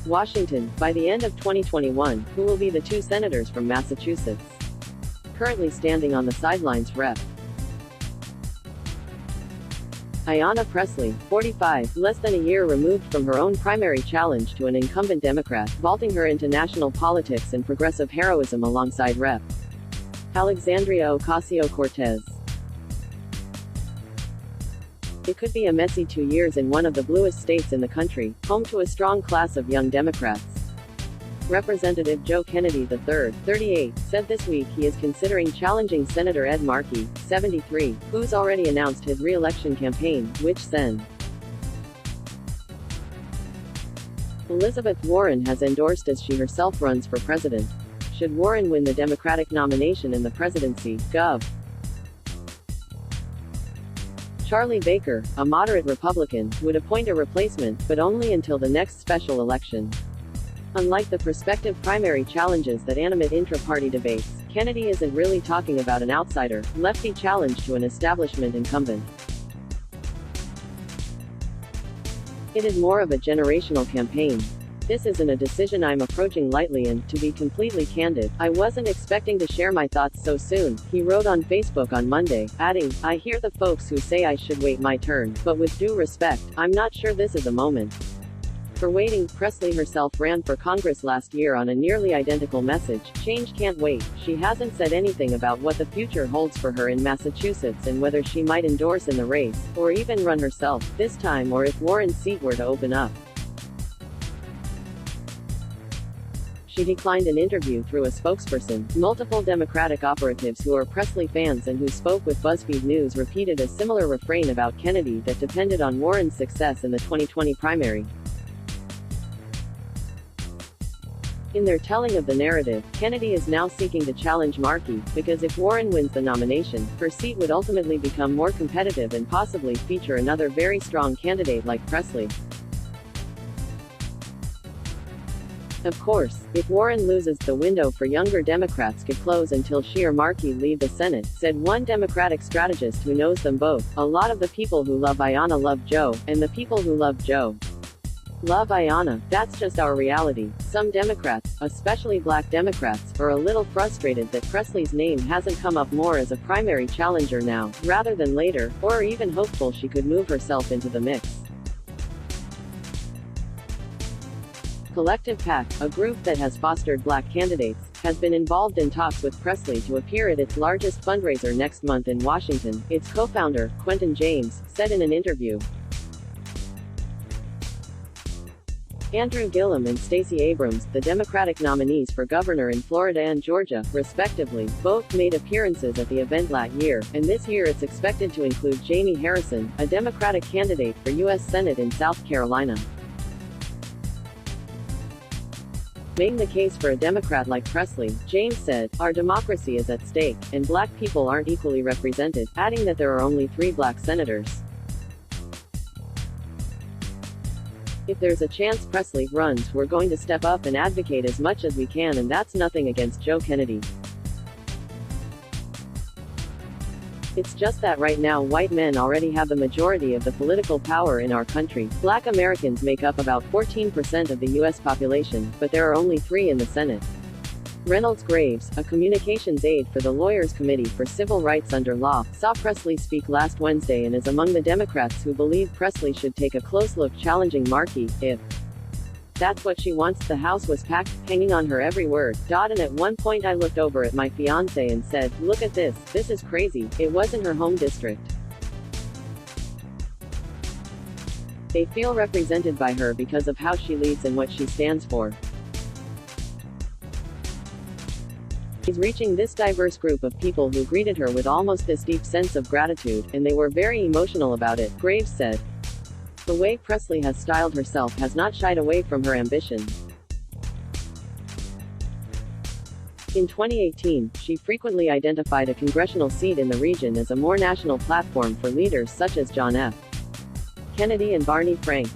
Washington, by the end of 2021, who will be the two senators from Massachusetts currently standing on the sidelines? Rep. Ayanna Pressley, 45, less than a year removed from her own primary challenge to an incumbent Democrat, vaulting her into national politics and progressive heroism alongside Rep. Alexandria Ocasio-Cortez. It could be a messy 2 years in one of the bluest states in the country, home to a strong class of young Democrats. Representative Joe Kennedy III, 38, said this week he is considering challenging Senator Ed Markey, 73, who's already announced his re-election campaign, which Sen. Elizabeth Warren has endorsed as she herself runs for president. Should Warren win the Democratic nomination in the presidency, Gov. Charlie Baker, a moderate Republican, would appoint a replacement, but only until the next special election. Unlike the prospective primary challenges that animate intra-party debates, Kennedy isn't really talking about an outsider, lefty challenge to an establishment incumbent. It is more of a generational campaign. This isn't a decision I'm approaching lightly and, to be completely candid, I wasn't expecting to share my thoughts so soon, he wrote on Facebook on Monday, adding, I hear the folks who say I should wait my turn, but with due respect, I'm not sure this is a moment for waiting. Pressley herself ran for Congress last year on a nearly identical message, change can't wait. She hasn't said anything about what the future holds for her in Massachusetts and whether she might endorse in the race, or even run herself, this time, or if Warren's seat were to open up. She declined an interview through a spokesperson. Multiple Democratic operatives who are Pressley fans and who spoke with BuzzFeed News repeated a similar refrain about Kennedy that depended on Warren's success in the 2020 primary. In their telling of the narrative, Kennedy is now seeking to challenge Markey, because if Warren wins the nomination, her seat would ultimately become more competitive and possibly feature another very strong candidate like Pressley. Of course, if Warren loses, the window for younger Democrats could close until she or Markey leave the Senate, said one Democratic strategist who knows them both. A lot of the people who love Ayanna love Joe, and the people who love Joe love Ayanna. That's just our reality. Some Democrats, especially black Democrats, are a little frustrated that Pressley's name hasn't come up more as a primary challenger now, rather than later, or are even hopeful she could move herself into the mix. Collective PAC, a group that has fostered black candidates, has been involved in talks with Pressley to appear at its largest fundraiser next month in Washington, its co-founder, Quentin James, said in an interview. Andrew Gillum and Stacey Abrams, the Democratic nominees for governor in Florida and Georgia, respectively, both made appearances at the event last year, and this year it's expected to include Jamie Harrison, a Democratic candidate for U.S. Senate in South Carolina. Making the case for a Democrat like Pressley, James said, our democracy is at stake, and black people aren't equally represented, adding that there are only 3 black senators. If there's a chance Pressley runs, we're going to step up and advocate as much as we can, and that's nothing against Joe Kennedy. It's just that right now white men already have the majority of the political power in our country. Black Americans make up about 14% of the U.S. population, but there are only 3 in the Senate. Reynolds Graves, a communications aide for the Lawyers Committee for Civil Rights Under Law, saw Pressley speak last Wednesday and is among the Democrats who believe Pressley should take a close look challenging Markey, if that's what she wants. The house was packed, hanging on her every word. And at one point I looked over at my fiancé and said, look at this, this is crazy. It wasn't her home district. They feel represented by her because of how she leads and what she stands for. She's reaching this diverse group of people who greeted her with almost this deep sense of gratitude, and they were very emotional about it, Graves said. The way Pressley has styled herself has not shied away from her ambition. In 2018, she frequently identified a congressional seat in the region as a more national platform for leaders such as John F. Kennedy and Barney Frank.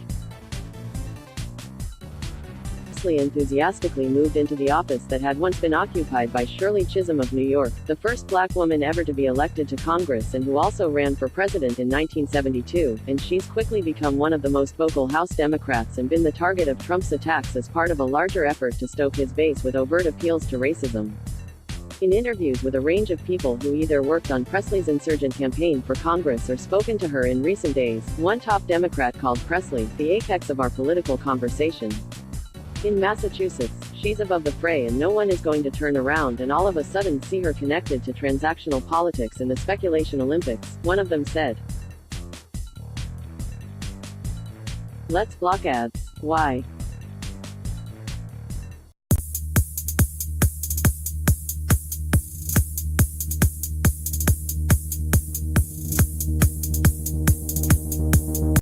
Pressley enthusiastically moved into the office that had once been occupied by Shirley Chisholm of New York, the first black woman ever to be elected to Congress and who also ran for president in 1972, and she's quickly become one of the most vocal House Democrats and been the target of Trump's attacks as part of a larger effort to stoke his base with overt appeals to racism. In interviews with a range of people who either worked on Pressley's insurgent campaign for Congress or spoken to her in recent days, one top Democrat called Pressley the apex of our political conversation. In Massachusetts, she's above the fray and no one is going to turn around and all of a sudden see her connected to transactional politics in the speculation Olympics, one of them said. Let's block ads. Why?